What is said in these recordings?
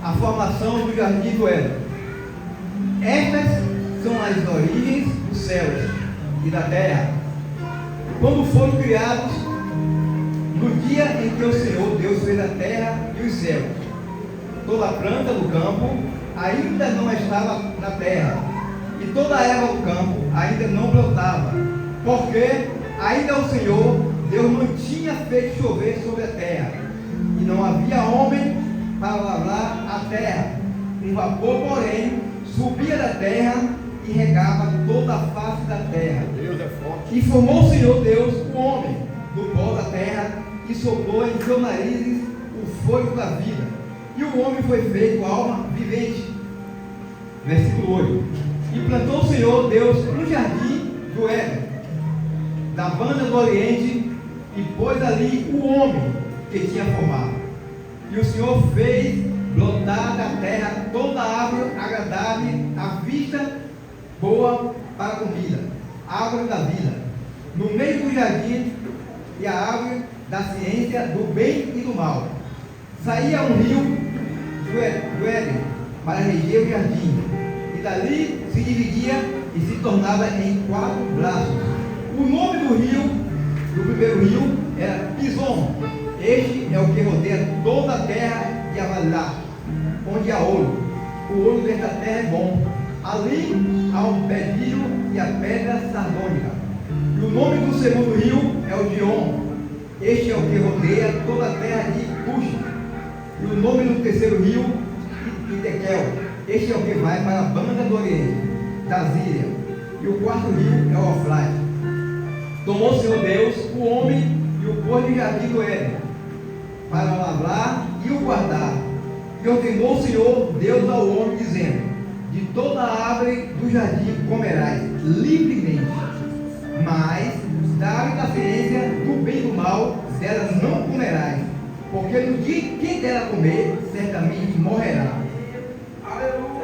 a formação do jardim do Éden. Estas são as origens dos céus e da terra, quando foram criados no dia em que o Senhor Deus fez a terra e os céus. Toda a planta do campo ainda não estava na terra, e toda a erva do campo ainda não brotava, porque ainda o Senhor Deus não tinha feito chover sobre a terra, e não havia homem para lavrar a terra. Um vapor, porém, subia da terra e regava toda a face da terra. Deus é forte. E formou o Senhor Deus o homem do pó da terra e soprou em seus narizes o fôlego da vida. E o homem foi feito alma vivente. Versículo 8. E plantou o Senhor Deus um jardim do Éden, da banda do Oriente, e pôs ali o homem que tinha formado. E o Senhor fez brotar da terra toda árvore agradável à vista, boa para a comida, árvore da vida, no meio do jardim, e a árvore da ciência do bem e do mal. Saía um rio do Éden para reger o jardim, e dali se dividia e se tornava em 4 braços. O nome do rio, do primeiro rio, era Pison. Este é o que rodeia toda a terra de Avalá, onde há ouro. O ouro desta terra é bom. Ali há um pedilho e a pedra sardônica. E o nome do segundo rio é o Gion. Este é o que rodeia toda a terra de Cush. E o nome do terceiro rio, Itequel. Este é o que vai para a banda do Oriente, da Síria. E o quarto rio é o Eufrate. Tomou o Senhor Deus o homem e o pôs no jardim do Éden, para lavrar e o guardar. E ordenou o Senhor Deus ao homem, dizendo: de toda a árvore do jardim comerás livremente, mas da árvore da ciência do bem e do mal delas não comerás, porque no dia que quem dela comer, certamente morrerá. Aleluia.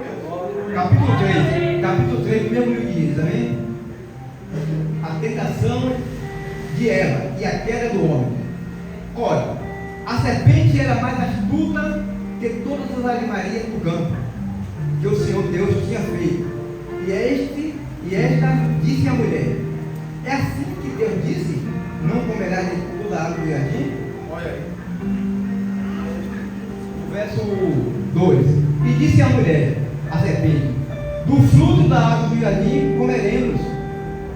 Capítulo 3, mesmo livro de Gênesis, amém? A tentação de Eva e a queda do homem. Ora, a serpente era mais astuta que todas as animarias do campo que o Senhor Deus tinha feito. E esta disse à mulher: é assim que Deus disse: não comerás de toda a árvore do jardim? Olha aí. O verso 2. E disse a mulher, a serpente: do fruto da árvore do jardim comeremos,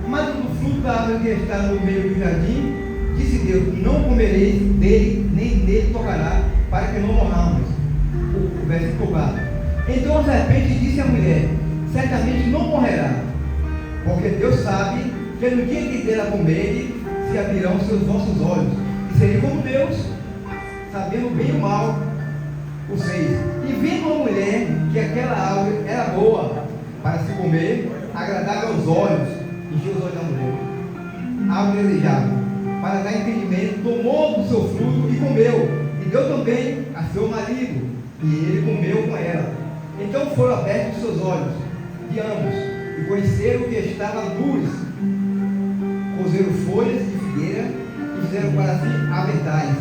mas do fruto da árvore que está no meio do jardim, disse Deus: não comereis dele, nem nele tocará, para que não morramos. O versículo 4. Então a serpente disse à mulher: certamente não morrerá, porque Deus sabe que no dia que dela comerem, se abrirão seus vossos olhos, e serem como Deus, sabendo bem e o mal. O 6. E vendo a mulher que aquela árvore era boa para se comer, agradável aos olhos, encheu os olhos da mulher, árvore desejável, para dar entendimento, tomou do seu fruto e comeu, e deu também a seu marido, e ele comeu com ela. Então foram abertos os seus olhos de ambos, e conheceram que estavam duros, cozeram folhas de figueira e fizeram para si aventais.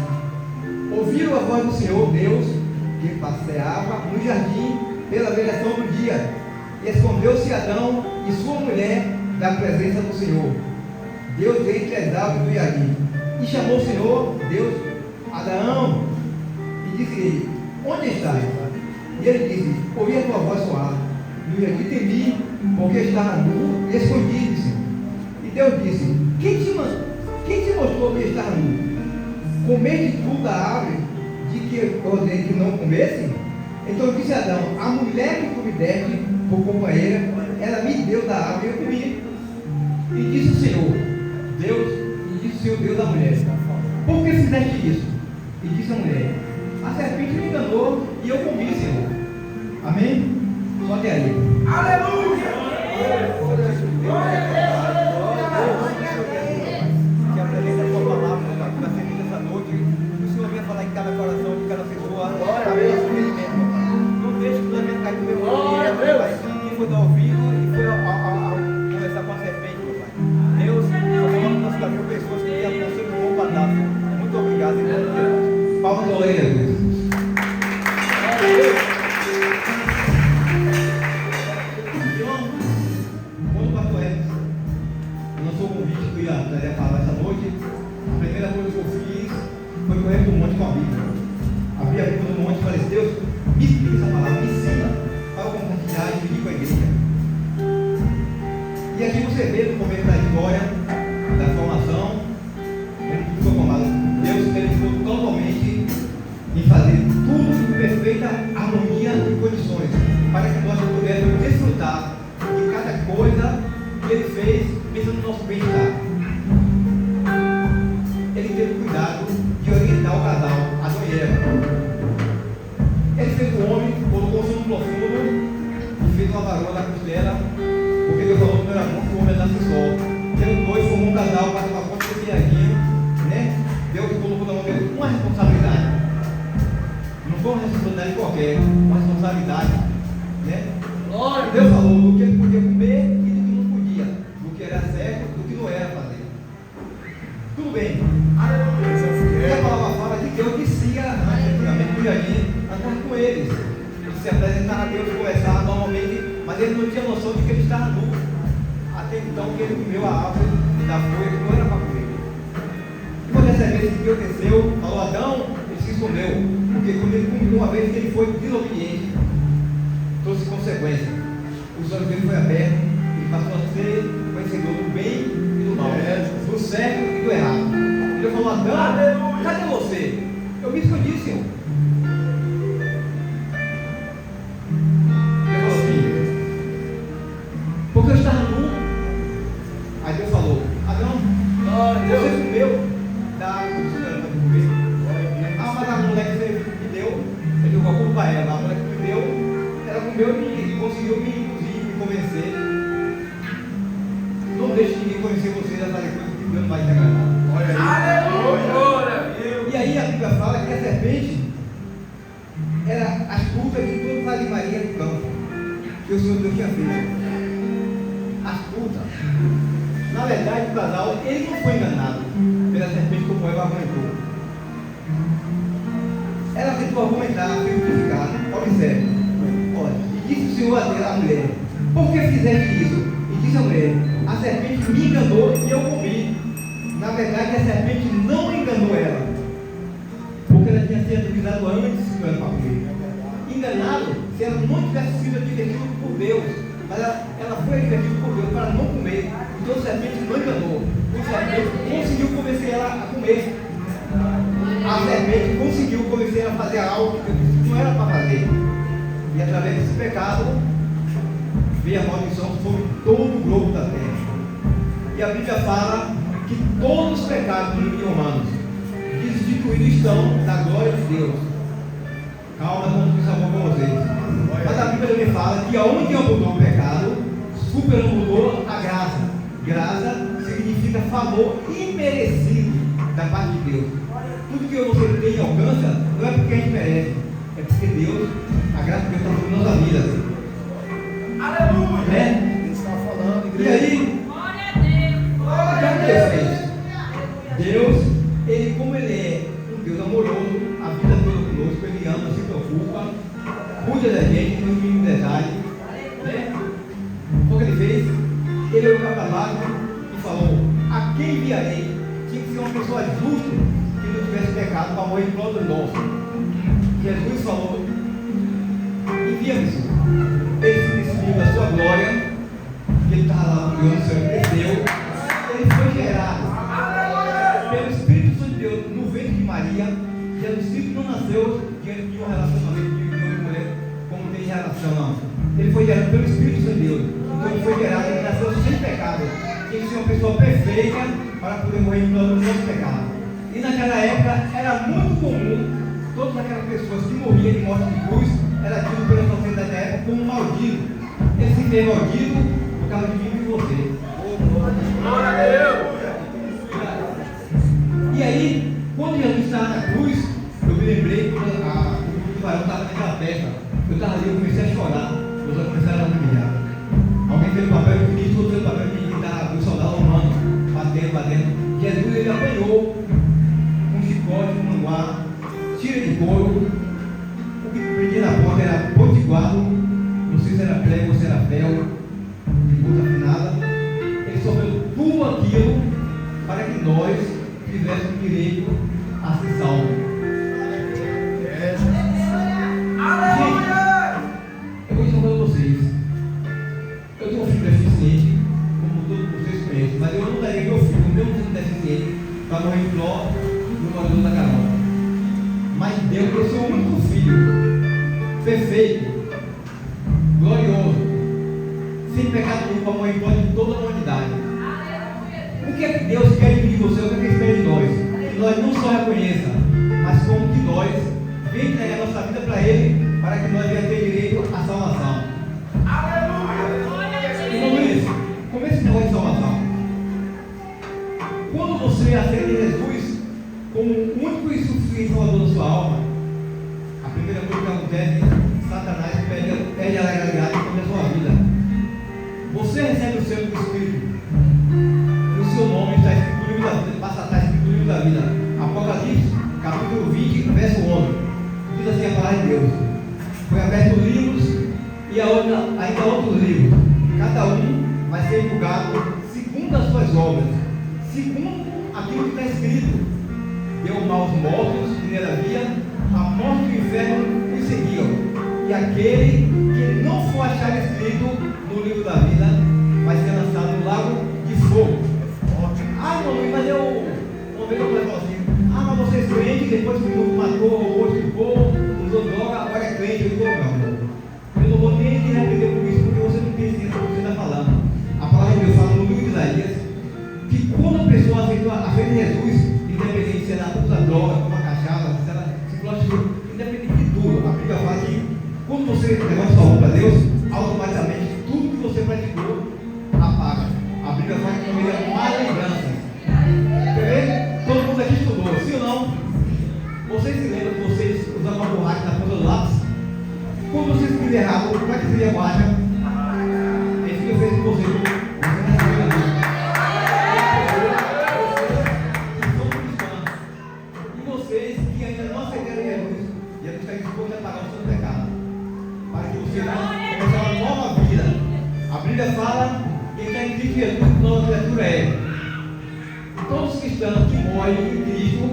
Ouviram a voz do Senhor Deus, que passeava no jardim pela viração do dia, e escondeu-se Adão e sua mulher da presença do Senhor Deus entre as árvores do jardim. E chamou o Senhor Deus Adão, e disse-lhe: onde estás? E ele disse: ouvi a tua voz soar no jardim, temi, porque estava nu e escondi-se. E Deus disse: quem te mostrou que estava nu? Comeste tu da árvore de que ordenei que não comesse? Então disse Adão: a mulher que tu me deste por companheira, ela me deu da árvore e eu comi. E disse o Senhor Deus à mulher: por que fizeste isso? E disse a mulher: a serpente me enganou e eu comi, Senhor. Amém? Só até aí. Aleluia! Que apresenta a tua palavra, Pai, que vai ser lida essa noite. Que o Senhor venha falar em cada coração de cada pessoa. Amém? Não deixe que o lamento cair do meu ouvido, Pai. Quem foi dar ouvido e foi conversar com a serpente, meu Pai. Deus, nós vamos nos caminho pessoas que têm conselho bom para dar. Muito obrigado, em nome de Deus. Palmas ao Deus. perceber no começo da história, da formação, ele foi formado. Deus acreditou totalmente em fazer tudo em perfeita harmonia e condições, para que nós pudéssemos desfrutar de cada coisa que Ele fez, pensando no nosso bem-estar. Ele teve cuidado de orientar o casal, Adão e Eva. Ele fez o homem, colocou o sono profundo e fez uma varoa da costela, porque Deus falou que não era bom que o homem andasse só. Tendo dois, formou um casal, para uma conta que tinha aqui, né? Deus colocou na mão dele uma responsabilidade. Não foi uma responsabilidade qualquer, uma responsabilidade, né? Deus falou do que ele podia comer e do que não podia, do que era certo e do que não era fazer. Tudo bem. E a palavra fala que Deus descia antigamente no jardim, andar com eles. Ele se apresentava a Deus, conversava normalmente, mas ele não tinha noção de que ele estava nu. Até então que ele comeu a árvore da folha que não era para comer. E quando essa vez que Deus desceu, falou Adão, ele se escondeu. Porque quando ele comeu uma vez que ele foi desobediente, trouxe consequências. Os olhos dele foram abertos, ele passou a ser conhecedor do bem e do mal, do certo e do errado. Ele falou, Adão, cadê você? Eu me escondi, Senhor. Ele falou assim, porque eu estava nu. Aí Deus falou, Adão, você comeu da árvore que você não pode comer. Mas a mulher que você me deu, eu digo, vou culpar ela. A mulher que me deu, ela comeu e conseguiu me induzir, me convencer. Não deixe ninguém convencer você a fazer coisas que Deus não vai te agradar. E aí a Bíblia fala que a serpente era astuta de todas as animarias do campo que o Senhor Deus tinha feito. Astuta. Na verdade, o casal, ele não foi enganado pela serpente como Eva argumentou. Ela tentou argumentar, justificar. Observe. Olha, e disse o Senhor à mulher, por que fizeste isso? E disse a mulher, a serpente me enganou e eu comi. Na verdade, a serpente não enganou ela, porque ela tinha sido avisada antes que não era para comer. Enganado, se ela não tivesse sido advertida por Deus, mas ela foi advertida por Deus para não comer. Então a serpente não enganou. A serpente conseguiu convencer ela a comer. A serpente conseguiu convencer ela a fazer algo que não era para fazer. E através desse pecado, veio a maldição sobre todo o globo da terra. E a Bíblia fala que todos os pecados dos humanos destituídos estão da glória de Deus. Calma, não fiz amor com vocês. Mas a Bíblia também fala que aonde abundou o pecado, superabundou a graça. Graça significa favor imerecido da parte de Deus. Tudo que você tem e alcança, não é porque a gente merece, é porque Deus, a graça de Deus está sobre nossa vida. Aleluia! Né? Ele está falando, igreja. E aí, o que Deus fez? Deus, ele, como ele é um Deus amoroso, a vida toda conosco, ele ama, se preocupa, cuida da gente, no mínimo detalhe. Né? O que ele fez? Ele olhou para baixo e falou, a quem enviarei? Tinha que ser uma pessoa justa, que não tivesse pecado para morrer em prol do nosso. Jesus falou, envia-me, Senhor. Ele se despiu da sua glória, que ele estava lá no Deus, o Senhor desceu, ele foi gerado pelo Espírito Santo de Deus no ventre de Maria. Jesus Cristo não nasceu diante de um relacionamento de homem e mulher, como tem relação, não. Ele foi gerado pelo Espírito Santo de Deus. Então ele foi gerado, ele nasceu sem pecado. Tinha que ser uma pessoa perfeita para poder morrer em prol do nosso pecado. E naquela época era muito comum todas aquelas pessoas que morriam de morte de cruz, era tido pela sociedade da época como maldito. Ele se fez maldito por causa de mim e de você. Glória a Deus! E aí, quando Jesus estava na cruz, eu me lembrei que o varão estava naquela festa. Eu estava ali, eu comecei a chorar. Os outros começaram a humilhar. Alguém fez o papel de Cristo, outro fez o papel do soldado romano, batendo. Jesus, ele apanhou com chicote, com manguá, tira de couro. O que prendia na porta era potiguado, não sei se era prego ou se era fel, de ponta afinada. Ele sofreu tudo aquilo para que nós tivéssemos direito a ser salvos. Gente, eu vou dizer para vocês, eu tenho um filho deficiente, como todo mundo perfeito, glorioso, sem pecado nenhum, como em de toda a humanidade. O que é que Deus quer de você? O que é que Ele espera de nós? Que nós não só reconheça, mas como que nós venhamos entregar nossa vida para Ele, para que nós venhamos ter direito à salvação. Irmão Luiz, como é esse negócio de salvação? Quando você aceita Jesus como o único e suficiente salvador da sua alma, a primeira coisa que acontece, Satanás perde a legalidade sobre a sua vida. Você recebe o selo do Espírito. No seu nome está escrito no livro da vida, passa a estar escrito no livro da vida. Apocalipse, capítulo 20, verso 11. Diz assim a palavra de Deus. Foi aberto livros e ainda outros livros. Cada um vai ser julgado segundo as suas obras, segundo aquilo que está escrito. Deu mal aos mortos, que nele havia, a morte e o inferno os seguiam. E aquele que não for achado escrito no livro da vida vai ser lançado no lago de fogo. Ah, não, mas uma vez eu falei assim: mas vocês crentes, depois que o mundo matou, roubou, estrupou, usou droga, agora é crente. Eu digo: meu amor, eu não vou nem te repreender por isso, porque você não tem ciência do que você está falando. A palavra de Deus fala no livro de Isaías que quando a pessoa aceitou a fé de Jesus, independente se ela usa droga, toma cachaça, se ela se prostitui, independente de tudo, a Bíblia fala que quando você levanta sua mão para Deus, automaticamente tudo que você praticou apaga. A Bíblia fala que não é má lembrança. Quer ver? Todo mundo aqui estudou, sim ou não? Vocês se lembram que vocês usavam uma borracha na ponta do lápis? Quando vocês escreveram errado, como é que seria a borracha? Esse que eu fiz com vocês. A Bíblia fala que quem está em Cristo Jesus, nova criatura é. Todos os cristãos que morrem em Cristo,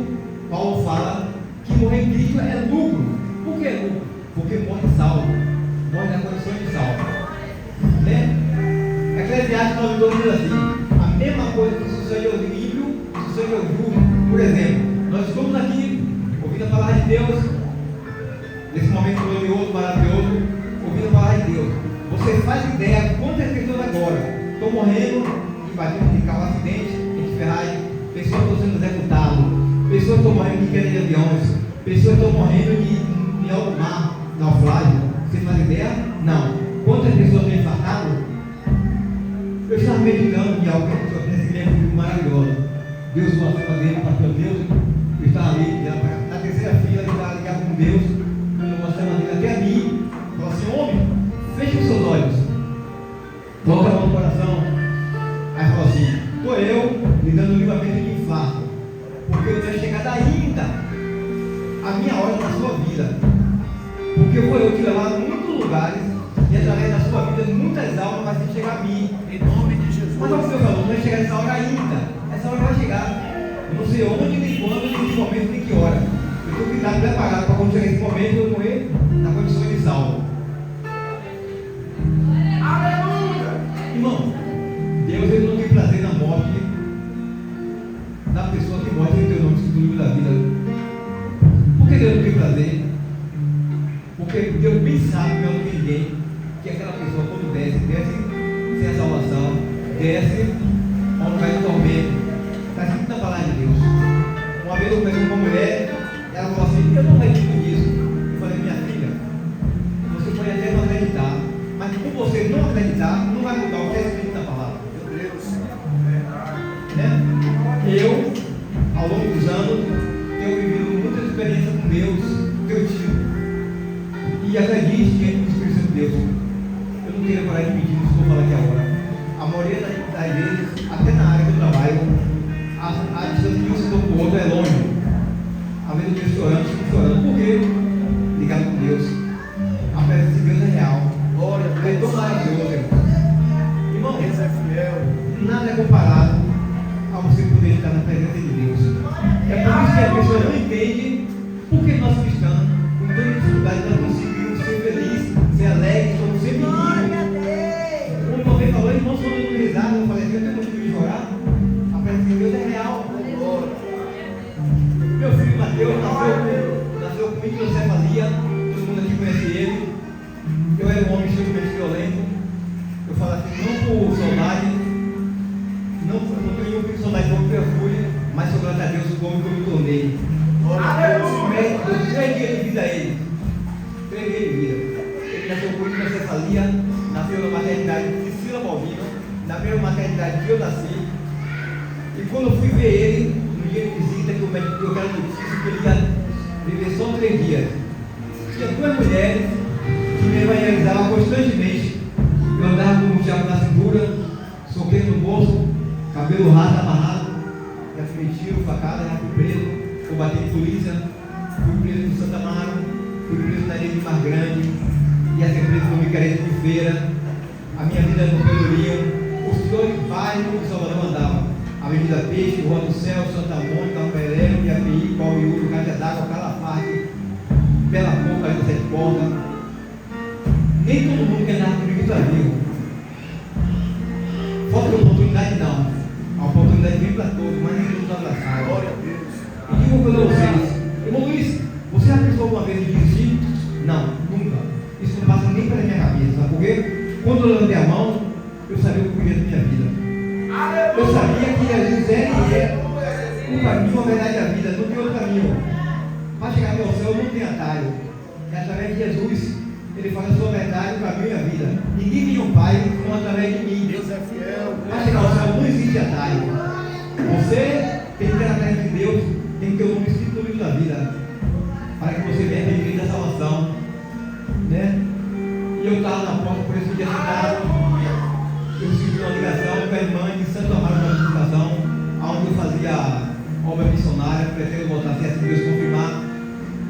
Paulo fala que morrer em Cristo é lucro. Por que lucro? Porque morre salvo, morre na condição de salvo. Né? Eclesiastes 9:12 diz assim: a mesma coisa que se o Senhor é ímpio, se o Senhor é justo. Por exemplo, nós estamos aqui ouvindo a palavra de Deus, nesse momento glorioso, maravilhoso, ouvindo a palavra de Deus. Você faz ideia de quantas pessoas agora estão morrendo de batida de carro, acidente, de ferragem, pessoas estão sendo executadas, pessoas estão morrendo de queda de aviões, pessoas estão morrendo de alto mar, naufrágio. Você faz ideia? Não. Quantas pessoas têm infartado? Eu estava meditando de algo que eu nesse livro maravilhoso. Deus uma cena dele, pastor Deus, eu estava ali, na terceira fila, eu estava ligado com Deus, eu mostrava dele até a mim, falou assim: homem, feche os seus olhos, toca a mão no coração. Aí falou assim: estou eu lidando livremente de infarto, porque eu tenho chegado ainda a minha hora na sua vida, porque foi eu te levar a muitos lugares e através da sua vida muitas almas vai chegar a mim, em nome de Jesus. Mas o Senhor falou: não vai chegar nessa hora ainda, essa hora vai chegar. Eu não sei onde, nem quando, nem que momento, nem que hora. Eu estou que estar preparado para quando chegar esse momento eu morrer na condição de salvo. Irmão, Deus ele não tem prazer na morte da pessoa que morre sem ter o nome escrito no livro da vida. Por que Deus não tem prazer? Porque Deus bem sabe, melhor do que ninguém, que aquela pessoa quando desce sem a salvação, desce onde vai no tormento. Está escrito na palavra de Deus. Uma vez eu conversei com uma mulher, ela falou assim: eu não acredito nisso. Eu falei: minha filha, você pode até não acreditar, mas por você não acreditar, não vai mudar o que é escrito na palavra. Meu Deus, né? Eu, ao longo dos anos, tenho vivido muita experiência com Deus, teu tio. E acredite que é o Espírito Santo de Deus. Eu não queria parar de pedir isso que eu vou falar aqui agora. A maioria das vezes, até na área que eu trabalho, a distância de um setor para o outro é longe. Às vezes eu estou chorando, fico chorando. Por quê? Ligado com Deus. A presença de Deus é real. Glória, é tão maravilhoso, irmão. Deus é fiel. Nada é comparado a você poder estar na presença de Deus. É por isso que a pessoa não entende por que nós cristãos, com tanta dificuldade, nós conseguimos ser felizes, ser alegres, somos sempre ricos. Uma vez falou: irmão, só não risada. Eu falei: eu tenho motivo de chorar. A presença de Deus é real. Meu filho Mateus nasceu com microcefalia, todo mundo aqui conhece ele. não tenho nenhum personagem como eu fui, mas sou graças a Deus o homem que eu me tornei. Eu 3 dias de vida a ele. 3 dias de vida. Ele nasceu com hidrocefalia, nasceu na maternidade de Cecília Balbino, na mesma maternidade que eu nasci. E quando eu fui ver ele, no dia de visita, que o médico deu aquela notícia que ele ia viver só 3 dias. Tinha 2 mulheres que me evangelizavam constantemente. Eu andava com o diabo na cintura, soqueiro no bolso, cabelo raso, amarrado, já fui tiro, facada, já fui preso, combati em polícia, fui preso no Santa Amaro, fui preso na ilha de Mar Grande, ia ser preso no Micareta de Feira, a minha vida no Pelourinho, os dois bairros de Salvador mandavam, Avenida Peixe, Rua do Céu, Santa Mônica, Alferé, Iapi, Pauliúdo, Caixa d'Água, Calafate, Bela Boca, Ainda Sete Portas. Nem todo mundo quer nada comigo está vivo. Falta oportunidade não. A oportunidade vem para todos, mas nem todos abraçaram. Glória a Deus. E digo para vocês, irmão Luiz, você já pensou alguma vez em desistir? Não, nunca. Isso não passa nem pela minha cabeça, sabe por quê? Quando eu levantei a mão, eu sabia o que eu queria da minha vida. Eu sabia que Jesus é o caminho, a verdade e a vida, não tem outro caminho. Para chegar até o céu não tem atalho. É através de Jesus. Ele fala a sua verdade, o caminho e a vida. Ninguém tem um pai como através de mim. Deus é fiel. Para chegar ao céu não existe atalho. Você tem que ter a terra de Deus, tem que ter o nome escrito no livro da vida, para que você venha ter direito à salvação. Né? E eu estava na porta por esse dia assinado. Eu recebi uma ligação com a irmã de Santo Amaro da Administração, onde eu fazia obra missionária, pretendo voltar a ser assim, Deus confirmar.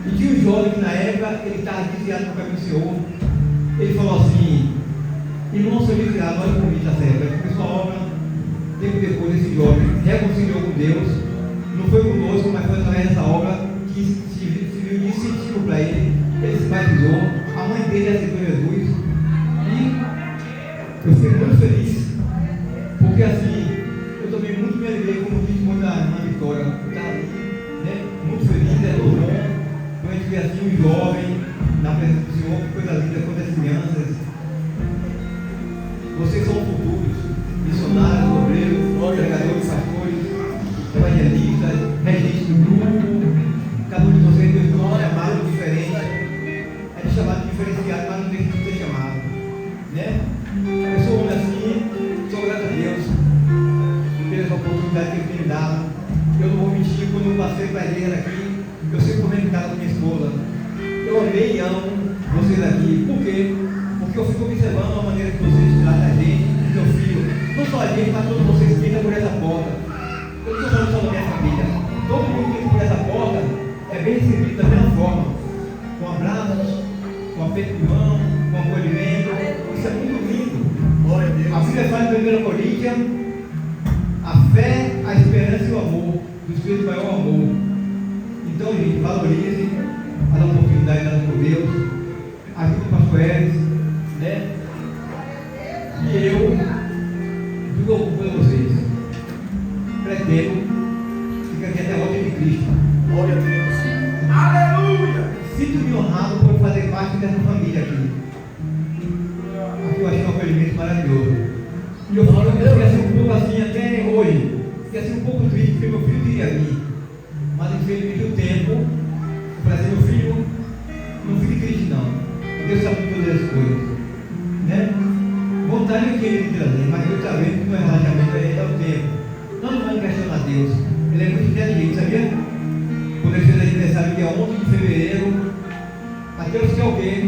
E tinha um jovem que na época ele estava desviado no caminho do Senhor. Ele falou assim: irmão, seu desviado, olha o convite da serva. Ele começou a obra. Tempo depois, esse jovem reconciliou com Deus. Não foi conosco, mas foi através dessa obra que serviu de incentivo para ele. Ele se batizou. A mãe dele aceitou Jesus. E eu fiquei muito feliz, porque assim, eu também muito me alegrei como testemunho da irmã Vitória. Eu estava ali, né, muito feliz, é tudo bom. Quando a gente vê assim um jovem na presença do Senhor, que coisa linda, quantas crianças. Vocês são futuros, missionários, obreiros, pregadores, pastores, evangelistas, regentes do grupo. Cada um de vocês tem um chamado diferente. A gente é chamado diferenciado, mas não tem que ser chamado. Né? Eu sou um homem assim, sou grato a Deus pela oportunidade que Ele tem me dado. Eu não vou mentir, quando eu passei para a igreja aqui, eu sempre comendo em casa com minha esposa. Eu amei e amo vocês aqui. Por quê? Porque eu fico observando a maneira que vocês tratam a gente, meu filho. Não só a gente, mas todos vocês que entram por essa porta. Eu não estou falando só da minha família. Todo mundo que entra por essa porta é bem recebido da mesma forma. Com abraços, com aperto de mão, com acolhimento. Isso é muito lindo. A Bíblia fala em 1 Coríntios: a fé, a esperança e o amor. Do Espírito maior amor. Então, gente, valorize as oportunidades dadas por Deus. Ajude o pastor Eres, né? E eu digo para vocês: pretendo ficar aqui até a volta de Cristo. Glória a Deus. Aleluia! Sinto-me honrado por fazer parte dessa família aqui. Aqui eu achei um acolhimento maravilhoso. E eu falo que eu fiquei assim um pouco assim até hoje. Fiquei assim um pouco triste porque meu filho queria vir. Mas infelizmente o tempo, eu falei assim: meu filho, não fique triste não. Deus sabe todas as coisas. Né? Vontade eu queria me trazer, mas eu também que não é relaxamento, é o tempo. Nós não vamos questionar Deus. Ele é muito inteligente, sabia? Quando ele fez aniversário dia 11 de fevereiro, até os que alguém,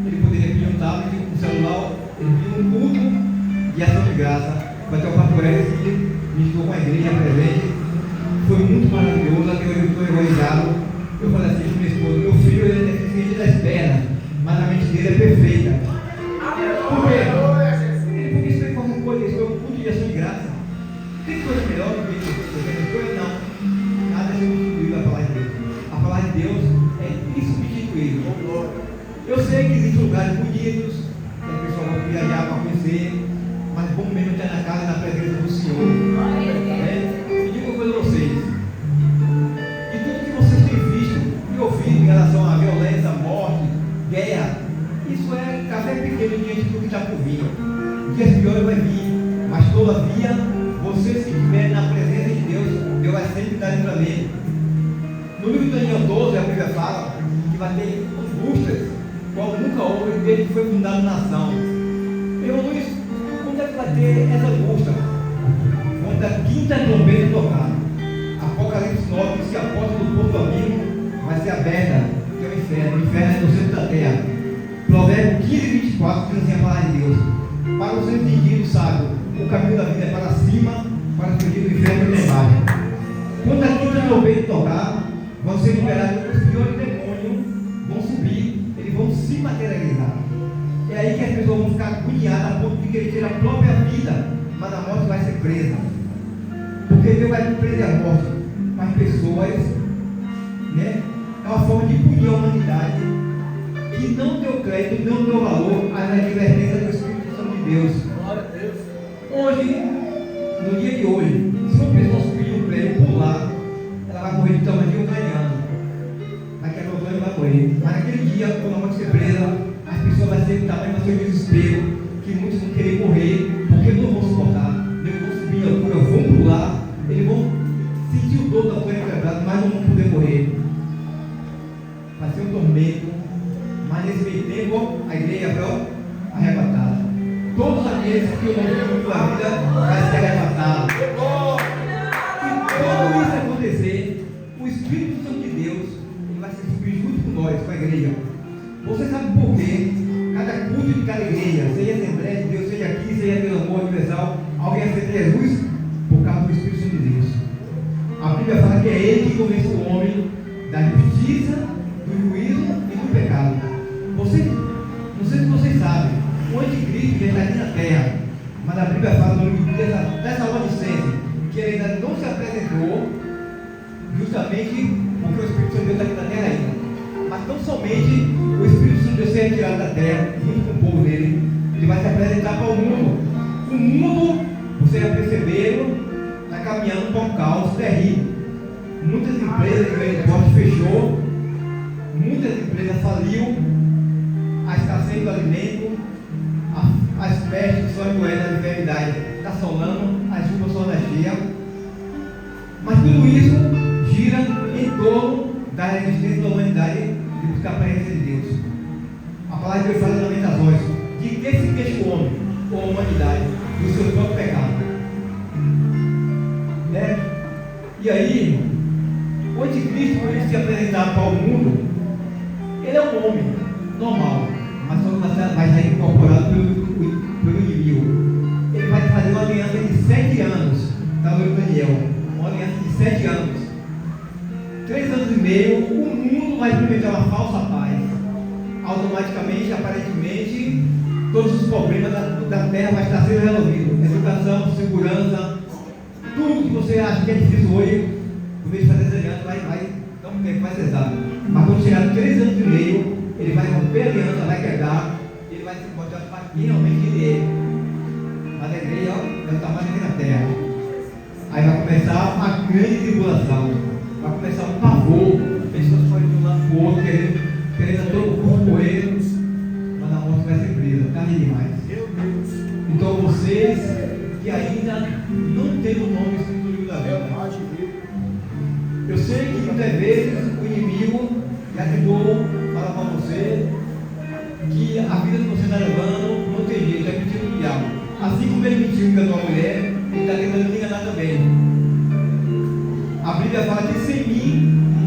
ele poderia pedir um tablet, um celular, ele pediu um culto de ação de graça. Vai ter o pastor Eres que me estou com a igreja presente. Foi muito maravilhoso, até hoje eu estou egoizado. Eu falei assim para minha esposa: meu filho ele é deficiente das pernas, mas a mente dele é perfeita. Por quê? Porque isso é qualquer coisa, isso é um culto de ação de graça. Tem coisa melhor do que essas coisas? Não. Nada é substituído a palavra de Deus. A palavra de Deus é insubstituível. Eu sei que existem lugares bonitos, que a pessoa vai viajar para conhecer, mas bom mesmo estar na casa e na presença do Senhor. E digo uma coisa a vocês: de tudo que vocês têm visto e ouvido em relação à violência, morte, guerra, isso é café pequeno diante do que está por vir. Dias piores vai vir, mas todavia você se estiver na presença de Deus, Deus vai sempre dar livramento. No livro de Daniel 12, a Bíblia fala que vai ter angústias, qual nunca houve desde que foi fundada a nação. Meu Luiz, quando é que vai ter essa angústia? Quando a quinta trombeta tocar. Apocalipse 9 diz que a porta do povo amigo vai ser aberta, que é o inferno. O inferno é no centro da terra. Provérbios 15 e 24 diz assim a palavra de Deus: para os entendidos, sábio, o caminho da vida é para cima, para os perdidos do inferno é embaixo. Quando a quinta trombeta tocar, vão ser liberados os piores demônios, vão subir, eles vão se materializar. É aí que as pessoas vão ficar agoniadas a ponto de querer ter a própria vida, mas a morte vai ser presa. Porque Deus vai prender a morte, mas pessoas, né? É uma forma de punir a humanidade que não deu crédito, não deu valor à advertência do Espírito Santo de Deus. Hoje, no dia de hoje, se uma pessoa subir um prédio pular, ela vai morrer de tamanho de ucraniano. Mas que a Ucrânia vai morrer. Mas naquele dia, quando a morte ser presa, as pessoas vai ser do tamanho do seu desespero, que muitos vão querer morrer, porque não vão suportar. Eles vão subir a altura, vão pular, eles vão sentir o dor da Ucrânia quebrada, mas não vão poder morrer. Vai ser um tormento. Mas nesse meio tempo, a igreja vai arrebatada. Todos aqueles que o nome da vida vai ser arrebatado. E quando isso acontecer, o Espírito Santo de Deus ele vai se subir junto com nós, com a igreja. Você sabe por quê? Cada culto de cada igreja, seja Assembleia de Deus, seja aqui, seja pelo amor universal, alguém aceita Jesus por causa do Espírito Santo de Deus. A Bíblia fala que é Ele que convence o homem da justiça, do juízo e do pecado. Não sei se vocês sabem, o anticristo já está aqui na terra, mas a Bíblia fala no livro dessa Odisseia que ele ainda não se apresentou, justamente porque o Espírito Santo de Deus está aqui na terra ainda. Mas não somente o Espírito Santo de Deus ser retirado da terra, junto com o povo dele, ele vai se apresentar para o mundo. O mundo, vocês já perceberam, está caminhando para um caos terrível. Muitas empresas de grande porte fechou, muitas empresas faliu. A escassez do alimento, as pestes que são influentes da enfermidade está assolando, as chuvas são na cheia. Mas tudo isso gira em torno da resistência da humanidade de buscar a presença de Deus. A palavra de Deus fala em Lamentações: de que se queixa o homem ou a humanidade do seu próprio pecado? Né? E aí, o anticristo, quando ele se apresentar para o mundo, ele é um homem normal, mas só vai sair incorporado pelo inimigo. Ele vai fazer uma aliança de 7 anos, está no Daniel, uma aliança de 7 anos. 3 anos e meio, o mundo vai experimentar uma falsa paz. Automaticamente, aparentemente, todos os problemas da terra vai estar sendo resolvidos. Educação, segurança, tudo que você acha que é difícil hoje, por vez de fazer 3 anos, então o tempo vai cessar. Mas quando chegar 3 anos e meio, ele vai romper a aliança, vai quebrar, ele vai se encontrar para quem realmente ele é. Mas a igreja é o tamanho aqui na terra. Aí vai começar a grande tribulação, vai começar um pavor, pessoas podem de um lado para o outro, querendo a todo corpo morrer, mas a morte vai ser presa, tarde demais. Então vocês que ainda não têm o nome escrito no livro da vida, eu sei que muitas vezes o inimigo já tentou falar para você que a vida que você está levando não tem jeito, é mentira do diabo. Assim como ele mentiu com a tua mulher, ele está tentando te enganar também. A Bíblia fala que sem mim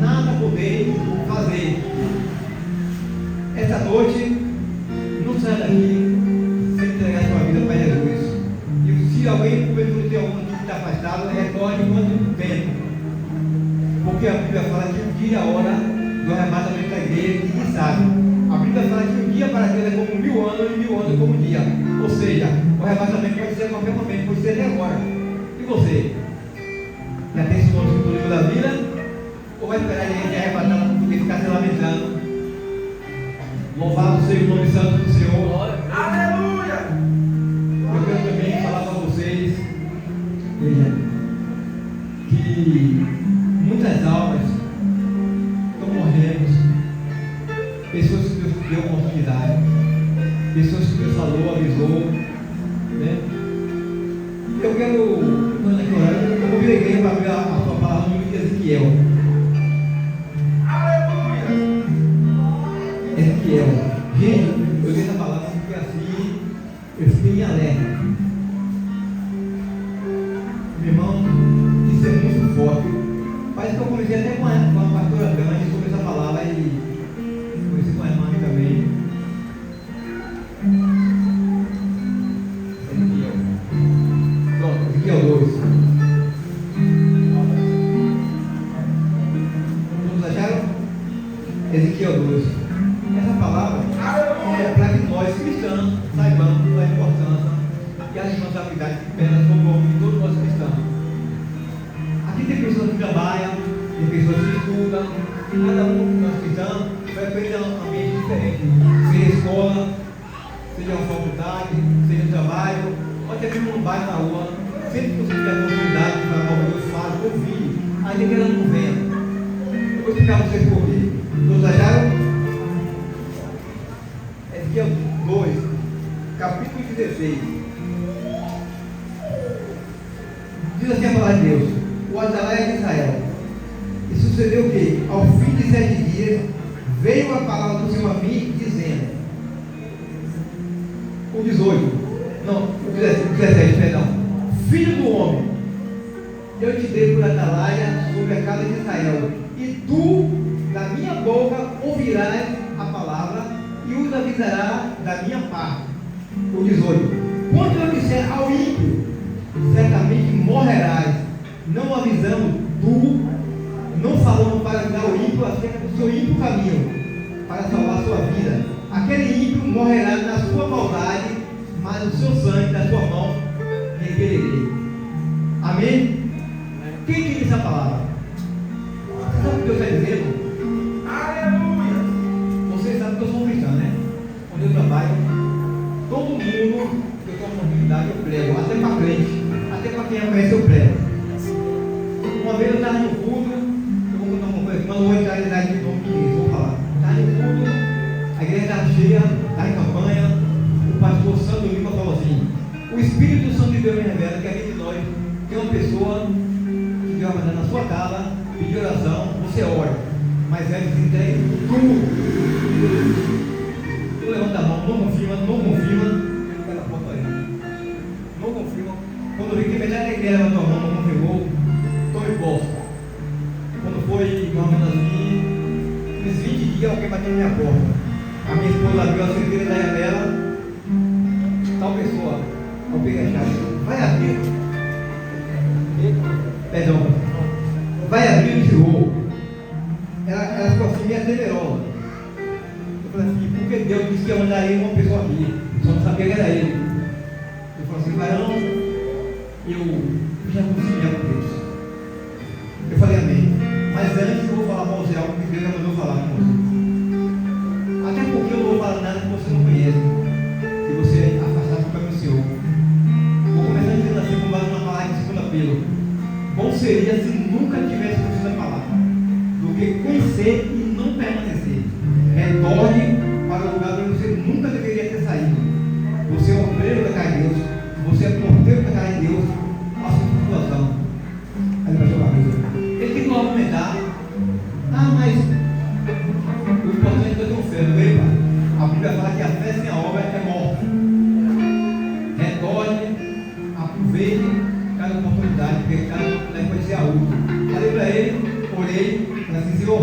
nada podeis fazer. Essa noite, não sai daqui sem entregar a sua vida para Jesus. E se alguém, porventura, tem algum que está afastado, retorne quanto tempo. Porque a Bíblia fala que o dia e a hora do arrebatamento da igreja, ninguém sabe. A Bíblia fala que um dia para Deus é como 1000 anos e 1000 anos como um dia. Ou seja, o arrebatamento pode ser a qualquer momento, pode ser até agora. E você? Já tem esse nome do livro da vida? Ou vai esperar a gente arrebatar e ficar se lamentando? Louvado seja o nome santo do Senhor. Aleluia! Eu quero também falar para vocês que muitas almas estão morrendo. Pessoas que Deus deu oportunidade, pessoas que Deus falou, avisou, né? Eu quero, quando eu vou vir a igreja para ver a sua palavra no livro de Ezequiel. Ezequiel. Gente, eu li essa palavra porque assim, eu fiquei em alerta. Meu irmão, isso é muito forte. Parece que eu comecei até com a pastora Grande sobre essa palavra e comecei com a irmã também. Ezequiel. Pronto, Ezequiel 2. Todos acharam? Ezequiel 2. Essa palavra é para que nós cristãos saibamos a importância e a responsabilidade que pesa sobre o homem de todos nós cristãos. Aqui tem pessoas que trabalham, tem pessoas que estudam, cada um de nós cristãos frequenta um ambiente diferente, seja escola, seja uma faculdade, seja um trabalho, ou até mesmo um bairro na rua. Sempre que você tiver a oportunidade de falar com Deus, fala, ouvir, ainda que ela não venha. Eu vou explicar para vocês por quê. Todos acharam? Ezequiel 2, capítulo 16. Diz assim a palavra de Deus: o Atalaia de Israel. E sucedeu o que? Ao fim de 7 dias, veio a palavra do Senhor a mim, dizendo: o 18, não, o 17, perdão. Filho do homem, eu te dei por Atalaia sobre a casa de Israel, e tu, da minha boca, ouvirás a palavra e os avisará da minha parte. O 18. Quando eu disser ao ímpio, certamente morrerás, não avisando tu, não falando para avisar o ímpio acerca do seu ímpio caminho, para salvar sua vida. Aquele ímpio morrerá na sua maldade, mas o seu sangue da sua mão requererei. Amém? Quem diz essa palavra? Você sabe o que Deus está dizendo? Aleluia! Você sabe que eu sou um cristão, né? Onde eu trabalho, todo mundo que eu tenho uma oportunidade eu prego, até para crente, até para quem conhece eu prego. Uma vez eu estava no culto, eu vou contar uma coisa, mas não vou entrar em idade de nome de ninguém, vou falar. Estava no culto, a igreja estava cheia, estava em campanha, o pastor Sandro Lima falou assim: o Espírito Santo de Deus me revela que a gente de nós tem uma pessoa que Deus vai mandar na sua casa, pedir oração, você ora, mas é desentrega tudo. Levanta a mão, não confirma, aquela porta aí. Não confirma. Quando eu vi que metade da igreja levantou a mão, não confirmou, tome posse. Quando foi, mais ou menos assim, uns 20 dias, alguém bateu na minha porta. A minha esposa abriu a cerveja da janela, tal pessoa, eu peguei a chave, vai abrir. Perdão, vai abrir e tirou. Ela ficou assim, meio temerosa. Eu falei assim, porque Deus disse que ia mandar ele uma pessoa aqui, só não sabia que era ele. Eu falei assim, varão, eu já consegui com Deus. Eu falei amém. Mas antes eu vou falar para você algo que Deus já mandou falar com você. Até porque eu não vou falar nada que você não conhece, que você afastar do caminho do Senhor. Vou começar dizendo assim, com base na palavra de 2 Pedro. Bom seria se nunca tivesse conhecido a palavra, do que conhecer e não permanecer. Retorne para o lugar onde você nunca deveria ter saído. Você é obreiro da casa de Deus, você é porteiro da casa de Deus, a sua situação. Aí vai jogar a mesa. Ele tem que argumentar. Ah, mas o importante é que eu tenho fé, não é, pai? A Bíblia fala que a fé sem a obra é morte. Retorne, aproveite cada oportunidade, porque cada oportunidade pode ser a última. Falei para ele, orei, falei assim: Senhor,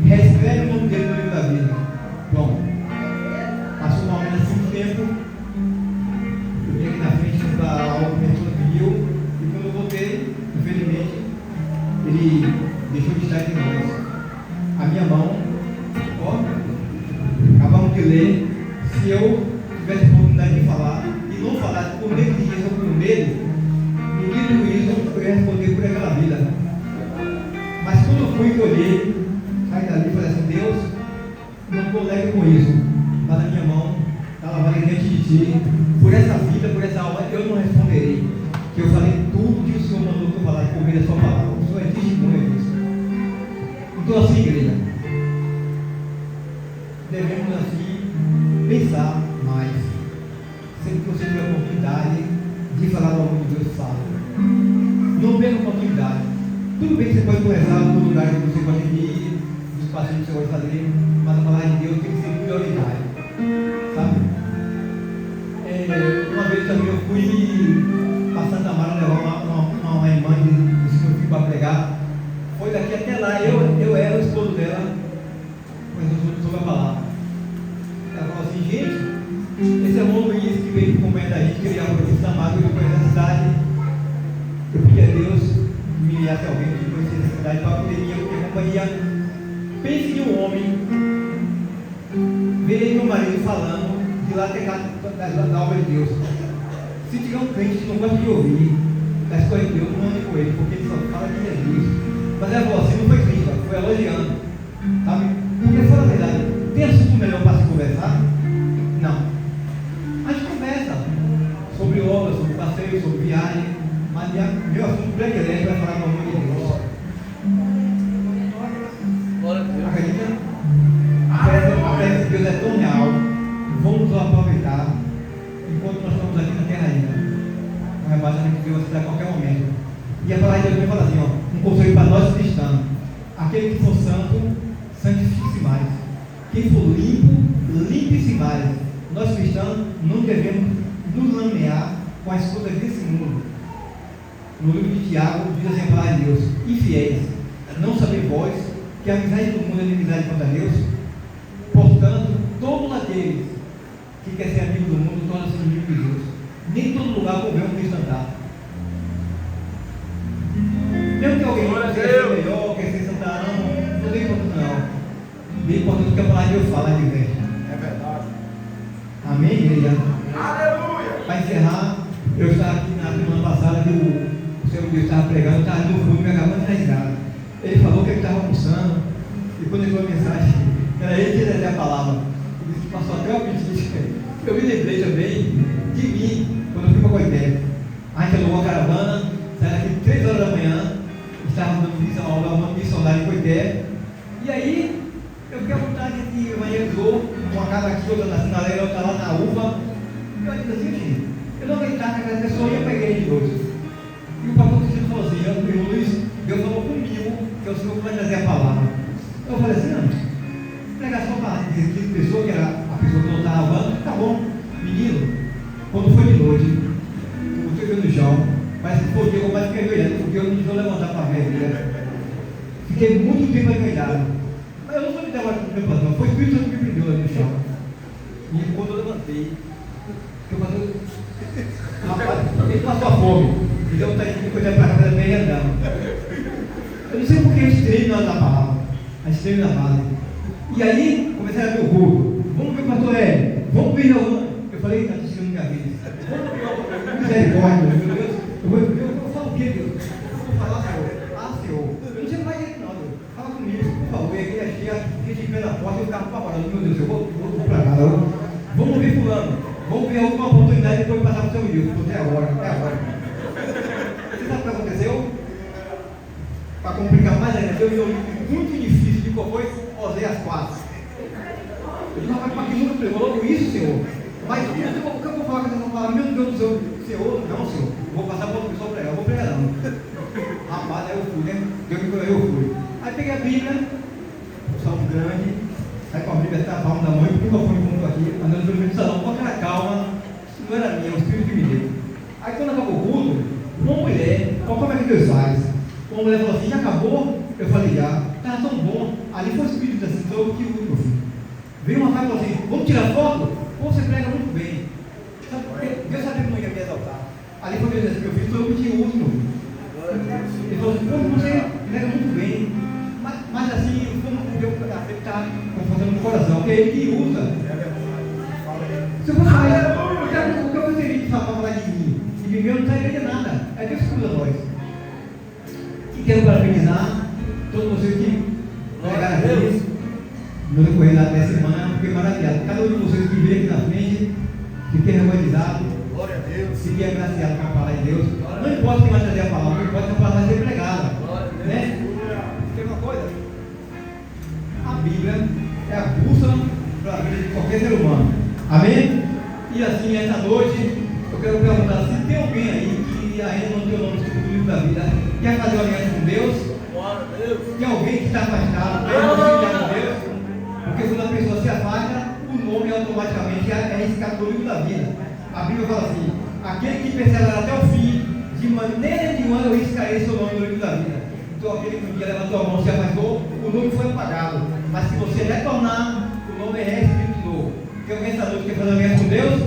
reescreve o nome dele no livro da vida. Bom, passou mais ou menos assim um tempo, eu vim aqui na frente para algo que a pessoa pediu, e quando eu voltei, infelizmente, ele deixou de estar entre nós. A minha mão, ó, acabamos de ler, se eu tivesse a oportunidade de falar, e não falar por negligência ou por medo, no dia do juízo eu ia responder por aquela vida. Mas quando eu fui colher, saí dali e falei assim: Deus, não estou leve com isso, mas a minha mão está lavada diante de ti, por essa vida, por essa alma, eu não responderei, que eu falei tudo que o Senhor mandou que eu falasse por meio da sua palavra. O Senhor é testemunha disso. Então assim, igreja, devemos assim pensar mais, sempre que você tiver a oportunidade de falar do amor de Deus, fala. Não perca a oportunidade. Tudo bem que você pode conversar no lugar que você pode ir, dos passos que você pode fazer, mas a palavra de Deus tem que ser prioridade. Sabe? Uma vez também eu fui para Santa Mara levar uma irmã de meu filho para pregar. Foi daqui até lá, eu era o esposo dela, mas eu soube a palavra. Ela falou assim: gente, esse irmão Luiz que veio acompanhar a gente, que ele ia para o Santa Mara, eu conheço a cidade. Eu pedi a Deus me enviasse alguém que conhecesse essa cidade para poder ir ter companhia. Pense em um homem, veio meu marido falando de lá ter da obra de Deus. Se tiver um crente que não gosta de ouvir as coisas de Deus, não ande com ele, porque ele só fala de Jesus. Mas ela falou assim, não foi crítica, foi elogiando. Sabe? Porque fala a verdade, tem assunto melhor para se conversar? Não. A gente conversa sobre obras, sobre passeio, sobre viagem, mas meu assunto predileto é falar do amor de Deus. Acredita? A presença de Deus é tão real. Vamos aproveitar enquanto nós estamos aqui na terra ainda. Não é bastante que Deus vai a qualquer momento. E a palavra de Deus fala assim, ó, um conselho para nós cristãos: aquele que for santo, santifique-se mais. Quem for limpo, limpe-se mais. Nós cristãos não devemos nos lamear com as coisas desse mundo. No livro de Tiago diz assim a palavra de Deus: infiéis, não sabeis vós que a amizade do mundo é inimizade contra Deus? Portanto, todos aqueles que querem ser amigo do mundo tornam-se inimigos de Deus. Nem todo lugar convém um cristão andar. Mesmo que alguém quer ser melhor, quer ser santarão, não tem importância não. Bem importante que a palavra de Deus fala de vez. É verdade. Amém, igreja? Aleluia! Para encerrar, eu estava aqui na semana passada que o Senhor Deus estava pregando, eu estava no fundo, me acabando de risada. Ele falou que ele estava almoçando, e quando ele viu a mensagem, era ele que ia a palavra. Ele disse: passou até o apetite. Eu me lembrei também de mim, quando eu fui para Coité. A gente alugou a caravana, saiu daqui 3 horas da manhã, estávamos dando missa, uma missionária em Coité. E aí, eu fiquei à vontade de evangelizou, uma casa aqui, outra na sinaleira, outra lá na uva. E eu disse assim: gente, eu não acreditava que aquela pessoa ia pegar ele de hoje. E o pastor Cristiano falou assim: eu, Luiz, Deus falou comigo que é o Senhor que vai trazer a palavra. Eu falei assim: não, pregação para 15 pessoas, que era a pessoa que não estava lavando, tá bom, menino. Quando foi de noite, eu fiquei no chão, mas se for dia, eu mais fiquei ajoelhado, porque eu não precisava levantar para ver a vida. Fiquei muito tempo ajoelhado. Mas eu não sou de dar mais contemplação, foi o Espírito Santo que me prendeu ali no chão. E quando eu levantei, rapaz, ele passou a fome, e deu vontade de coisa para casa também andando. Eu não sei porque a gente treina na palavra, a gente treina na base. E aí, começaram a ver o culto. Vamos ver o pastor Hélio, vamos ver o. Eu falei: está chegando minha vez. Vamos ver o misericórdia, meu Deus. Eu falo o que, Deus? Eu vou falar, Senhor. Ah, Senhor. Eu não sei mais direito, não, Deus. Fala comigo, por favor. E aqui a gente vê na porta e eu ficava apavorado. Meu Deus, eu vou para casa. Vamos ver fulano. Vamos ver a última oportunidade e depois passar para o seu Deus. É agora, é agora. Você sabe o que aconteceu? Para complicar mais ainda, deu um livro muito difícil de qual foi Oséias 4. Eu disse: rapaz, para que nunca pregou logo isso, Senhor? Mas o que eu vou falar com essa palavra? Meu Deus do céu, Senhor, não, Senhor, vou passar para outra pessoa pregar, vou pregar não. Rapaz, aí eu fui, né? Deus me falou, eu fui. Aí peguei a Bíblia, um salmo grande, aí com a Bíblia está a palma da mãe, nunca fui junto aqui, andando pelo meio do salão, com aquela calma, não era minha, o Espírito que me deu. Aí quando acabou o culto, uma mulher, como é que Deus faz? Uma mulher falou assim: já acabou? Eu falei: já. Estava tão bom. Ali foi o Espírito assim, sou que último, filho. Veio uma cara e falou assim: vamos tirar foto? Pô, você prega muito bem. Sabe, Deus sabia que não ia me exaltar. Ali foi Deus assim: meu filho, sou eu que tinha o último. Ele falou assim: pô, você prega muito bem. Mas assim, como Deus está confortando no coração, porque é ele que usa. Se eu fosse falar, o que eu gostaria de falar de mim? De mim eu não sairia nada. É Deus que usa nós. E quero parabenizar todos vocês que pregaram aqui no decorrer da semana. Fiquei maravilhado. Cada um de vocês que veio aqui na frente, fiquei regocijado. Glória a Deus. Fiquei agraciado com a palavra de Deus. Não importa quem vai trazer a palavra, não importa que a palavra vai ser pregada. Né? Tem uma coisa? A Bíblia é a bússola para a vida de qualquer ser humano. Amém? E assim, essa noite, Eu quero perguntar se tem alguém aí que ainda não tem o nome escrito no livro da vida, quer fazer uma aliança com Deus? Tem alguém que está afastado, quer reconciliar com Deus? Porque quando a pessoa se afasta, o nome automaticamente é riscado do livro da vida. A Bíblia fala assim: aquele que perseverar até o fim, de maneira nenhuma eu riscarei seu nome no livro da vida. Então aquele que um dia levantou a mão, se afastou, o nome foi apagado. Mas se você retornar, o nome é reescrito de novo. Porque alguém essa noite quer fazer aliança com Deus?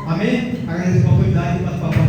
Amém? Agradeço a oportunidade de participar.